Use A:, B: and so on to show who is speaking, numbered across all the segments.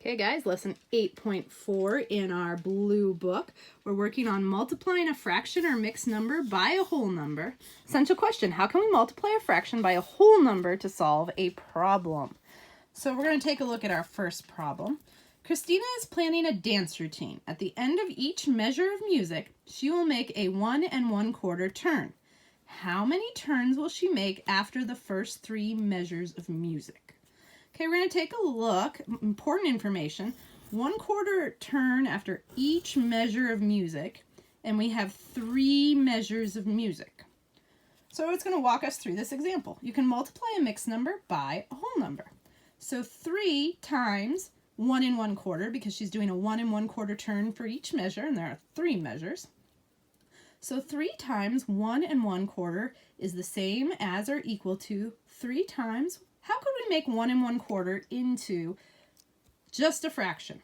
A: Okay guys, lesson 8.4 in our blue book. We're working on multiplying a fraction or mixed number by a whole number. Essential question, how can we multiply a fraction by a whole number to solve a problem? So we're going to take a look at our first problem. Christina is planning a dance routine. At the end of each measure of music, she will make a 1 1/4 turn. How many turns will she make after the first 3 measures of music? Okay, we're going to take a look. Important information. 1/4 turn after each measure of music, and we have 3 measures of music. So it's going to walk us through this example. You can multiply a mixed number by a whole number. So 3 times 1 1/4, because she's doing a 1 1/4 turn for each measure, and there are 3 measures. So 3 times 1 1/4 is the same as or equal to 3 times. How could we make 1 1/4 into just a fraction?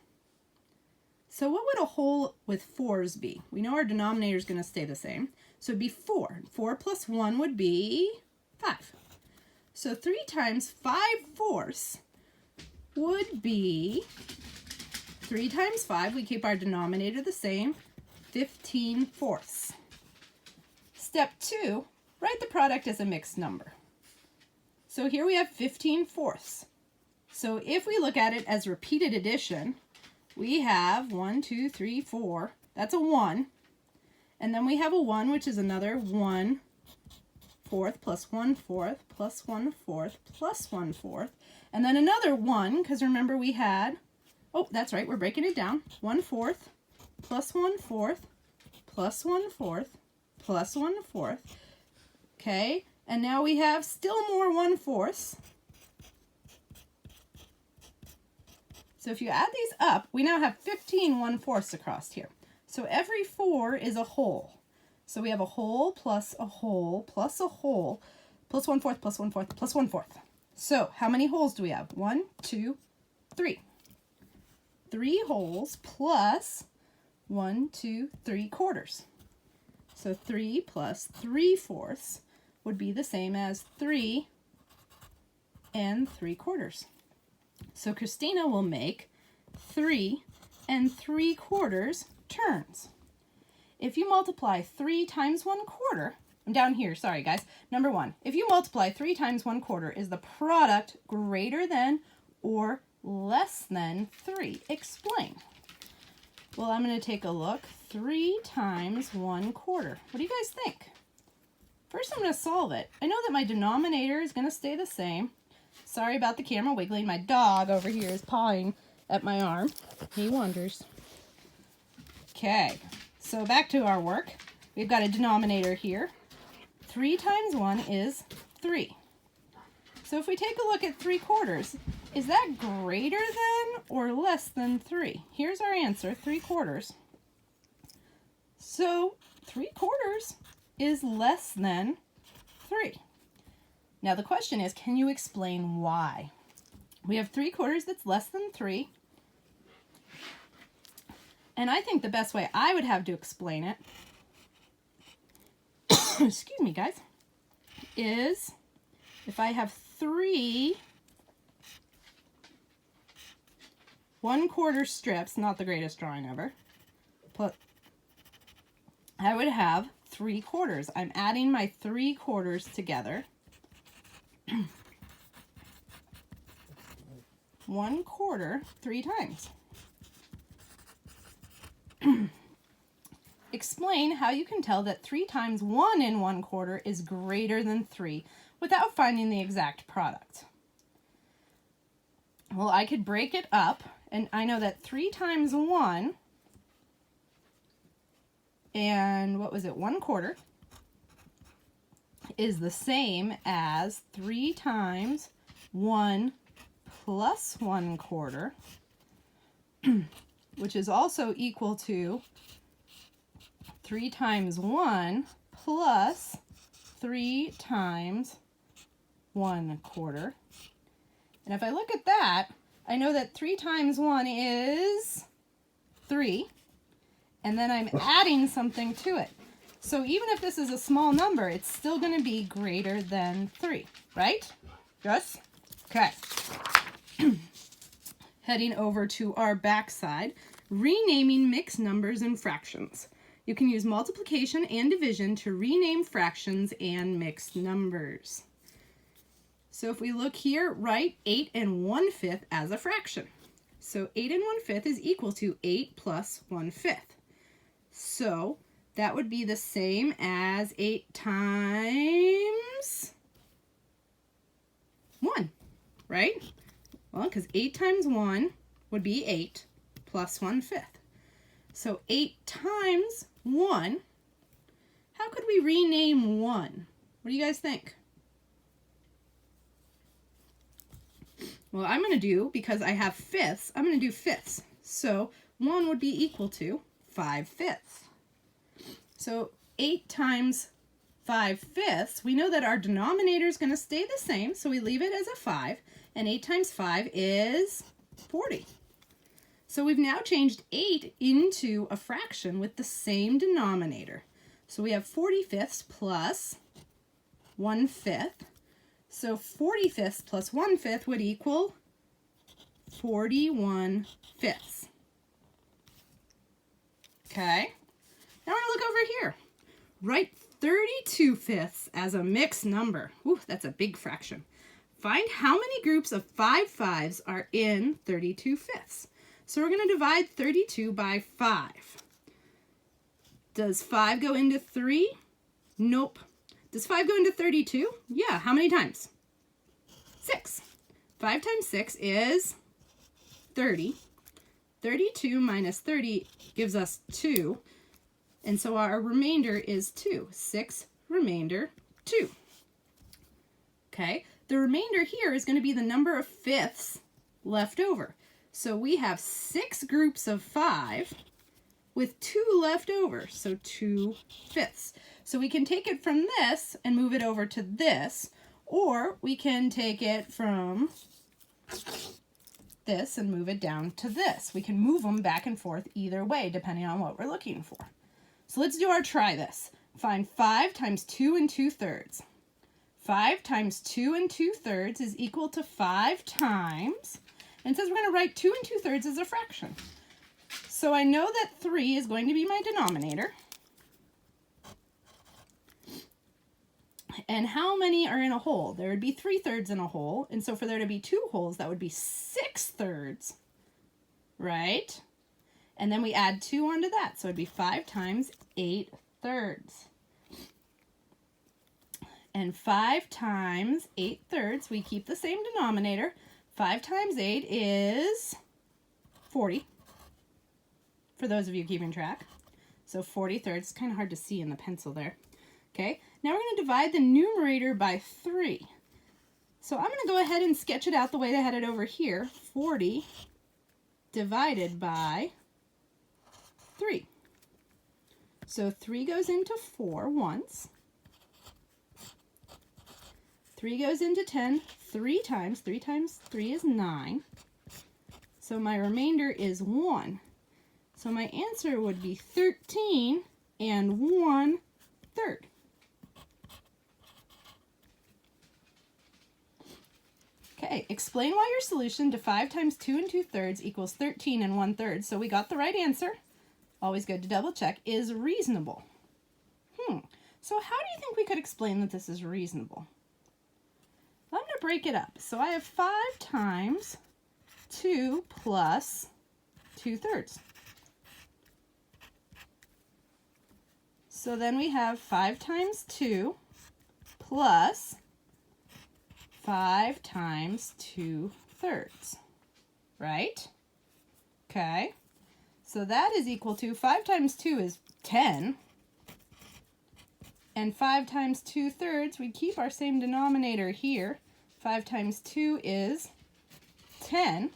A: So what would a whole with 4s be? We know our denominator is going to stay the same. So it'd be 4. 4 plus 1 would be 5. So 3 times 5/4 would be 3 times 5. We keep our denominator the same, 15/4. Step 2, write the product as a mixed number. So here we have 15/4. So if we look at it as repeated addition, we have 1, 2, 3, 4. That's a 1. And then we have a 1, which is another 1/4 plus 1/4 plus 1/4 plus 1/4. And then another 1, because remember we had, oh, that's right, we're breaking it down. 1/4 plus 1/4 plus 1/4 plus 1/4. Okay. And now we have still more 1/4. So if you add these up, we now have 15 1/4 across here. So every 4 is a whole. So we have a whole plus a whole plus a whole plus 1/4 plus 1/4 plus 1/4. So how many wholes do we have? 1, 2, 3. 3 wholes plus 1, 2, 3/4. So 3 plus 3/4 would be the same as 3 3/4. So Christina will make 3 3/4 turns. If you multiply 3 times 1/4, I'm down here, sorry guys. Number 1, if you multiply 3 times 1/4, is the product greater than or less than 3? Explain. Well, I'm going to take a look. 3 times 1/4. What do you guys think? First, I'm going to solve it. I know that my denominator is going to stay the same. Sorry about the camera wiggling. My dog over here is pawing at my arm. He wonders. Okay, so back to our work. We've got a denominator here. 3 times 1 is 3. So if we take a look at 3/4, is that greater than or less than 3? Here's our answer, 3/4. So 3/4 is less than 3. Now the question is, can you explain why? We have 3/4 that's less than 3. And I think the best way I would have to explain it, excuse me guys, is if I have 3 1/4 strips, not the greatest drawing ever, but I would have 3/4. I'm adding my 3/4 together. 1/4 3 times. Explain how you can tell that 3 times 1 1/4 is greater than 3 without finding the exact product. Well, I could break it up, and I know that 3 times 1 and what was it, 1/4 is the same as 3 times 1 plus 1/4, which is also equal to 3 times 1 plus 3 times 1/4. And if I look at that, I know that 3 times 1 is 3. And then I'm adding something to it. So even if this is a small number, it's still going to be greater than 3, right? Yes? Okay. heading over to our back side, renaming mixed numbers and fractions. You can use multiplication and division to rename fractions and mixed numbers. So if we look here, write 8 1/5 as a fraction. So 8 1/5 is equal to 8 plus 1/5. So that would be the same as 8 times 1, right? Well, because 8 times 1 would be 8 plus 1/5. So 8 times 1, how could we rename 1? What do you guys think? Well, I'm going to do, because I have fifths, I'm going to do fifths. So 1 would be equal to 5/5. So 8 times 5/5, we know that our denominator is going to stay the same, so we leave it as a 5, and 8 times 5 is 40. So we've now changed 8 into a fraction with the same denominator. So we have 40/5 plus 1/5. So 40/5 plus 1/5 would equal 41/5. Okay, now we're going to look over here. Write 32/5 as a mixed number. Ooh, that's a big fraction. Find how many groups of 5 5s are in 32/5. So we're going to divide 32 by 5. Does 5 go into 3? Nope. Does 5 go into 32? Yeah, how many times? 6. 5 times 6 is 30. 32 minus 30 gives us 2. And so our remainder is 2. 6, remainder, 2. Okay, the remainder here is going to be the number of fifths left over. So we have 6 groups of 5 with 2 left over, so 2/5. So we can take it from this and move it over to this, or we can take it from this and move it down to this. We can move them back and forth either way, depending on what we're looking for. So let's do our try this. Find 5 times 2 2/3. 5 times 2 2/3 is equal to 5 times, and it says we're going to write 2 2/3 as a fraction. So I know that 3 is going to be my denominator. And how many are in a whole? There would be 3/3 in a whole, and so for there to be 2 wholes, that would be 6/3, right? And then we add 2 onto that, so it'd be 5 times 8/3. And 5 times 8/3, we keep the same denominator. 5 times 8 is 40, for those of you keeping track. So 40/3, it's kind of hard to see in the pencil there. Okay, now we're going to divide the numerator by 3. So I'm going to go ahead and sketch it out the way they had it over here. 40 divided by 3. So 3 goes into 4 once. 3 goes into 10 3 times. 3 times 3 is 9. So my remainder is 1. So my answer would be 13 1/3. Okay, explain why your solution to 5 times 2 2/3 equals 13 1/3. So we got the right answer. Always good to double check. Is reasonable. So how do you think we could explain that this is reasonable? I'm going to break it up. So I have 5 times 2 plus 2/3. So then we have 5 times 2 plus 5 times 2/3, right? Okay, so that is equal to 5 times 2 is 10, and 5 times 2/3, we keep our same denominator here. 5 times 2 is 10,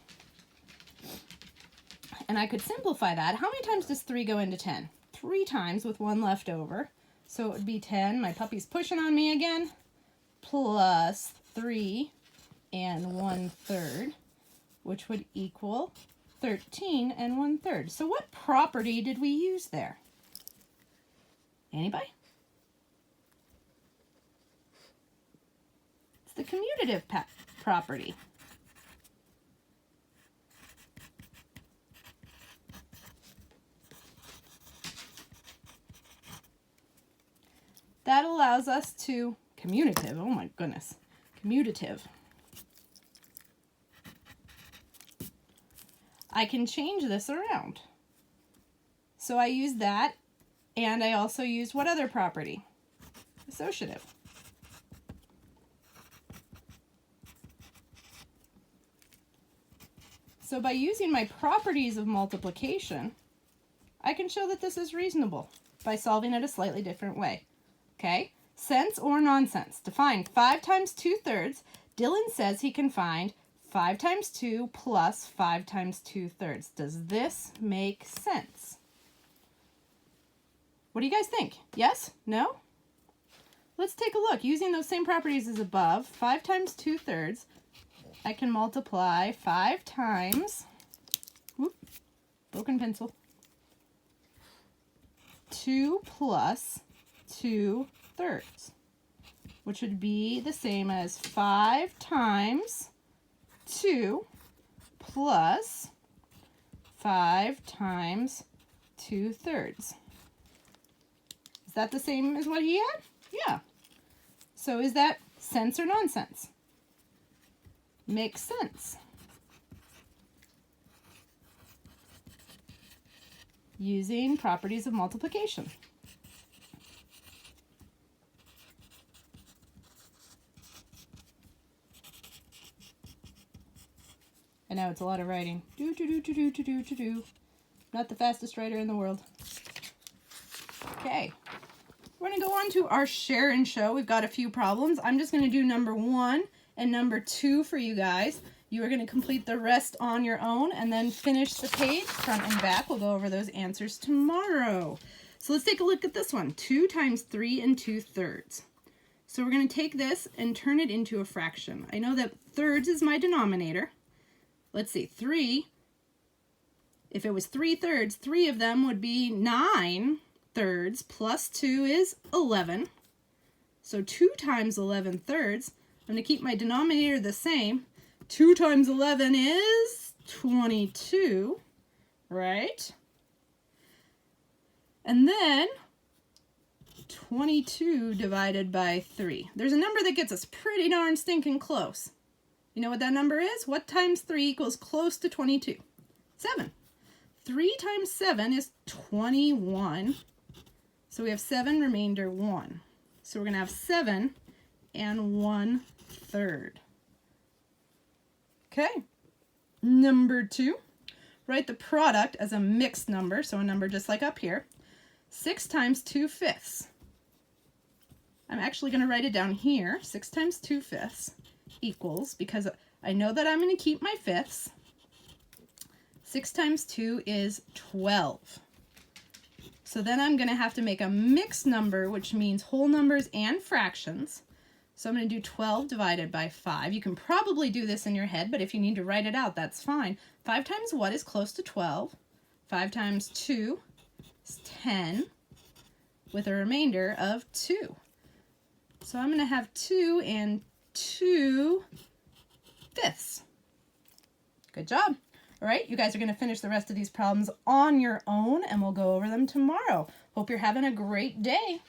A: and I could simplify that. How many times does 3 go into 10? 3 times with 1 left over, so it would be 10. My puppy's pushing on me again, plus 3 1/3, which would equal 13 1/3. So what property did we use there? Anybody? It's the commutative property. that allows us to, commutative, oh my goodness, commutative. I can change this around. So I use that, and I also used what other property? Associative. So by using my properties of multiplication, I can show that this is reasonable by solving it a slightly different way. Okay, sense or nonsense. To find 5 times 2/3, Dylan says he can find 5 times 2 plus 5 times 2/3. Does this make sense? What do you guys think? Yes? No? Let's take a look. Using those same properties as above, 5 times 2/3, I can multiply 5 times, whoop, broken pencil, 2 plus 2/3, which would be the same as 5 times 2 plus 5 times 2/3. Is that the same as what he had? Yeah. So is that sense or nonsense? Makes sense. Using properties of multiplication. I know it's a lot of writing. Not the fastest writer in the world. Okay. We're going to go on to our share and show. We've got a few problems. I'm just going to do number 1 and number 2 for you guys. You are going to complete the rest on your own and then finish the page front and back. We'll go over those answers tomorrow. So let's take a look at this one. 2 times 3 2/3. So we're going to take this and turn it into a fraction. I know that thirds is my denominator. Let's see, 3. If it was 3/3, 3 of them would be 9/3 plus 2 is 11. So 2 times 11/3. I'm going to keep my denominator the same. 2 times 11 is 22, right? And then 22 divided by 3. There's a number that gets us pretty darn stinking close. You know what that number is? What times 3 equals close to 22? 7. 3 times 7 is 21. So we have 7 remainder 1. So we're going to have 7 and 1/3. Okay. Number 2. Write the product as a mixed number, so a number just like up here. 6 times 2/5. I'm actually going to write it down here. 6 times 2/5 equals, because I know that I'm going to keep my fifths. 6 times 2 is 12. So then I'm going to have to make a mixed number, which means whole numbers and fractions. So I'm going to do 12 divided by 5. You can probably do this in your head, but if you need to write it out, that's fine. 5 times what is close to 12? 5 times 2 is 10, with a remainder of 2. So I'm going to have 2 and 2/5. Good job. All right, you guys are going to finish the rest of these problems on your own, and we'll go over them tomorrow. Hope you're having a great day.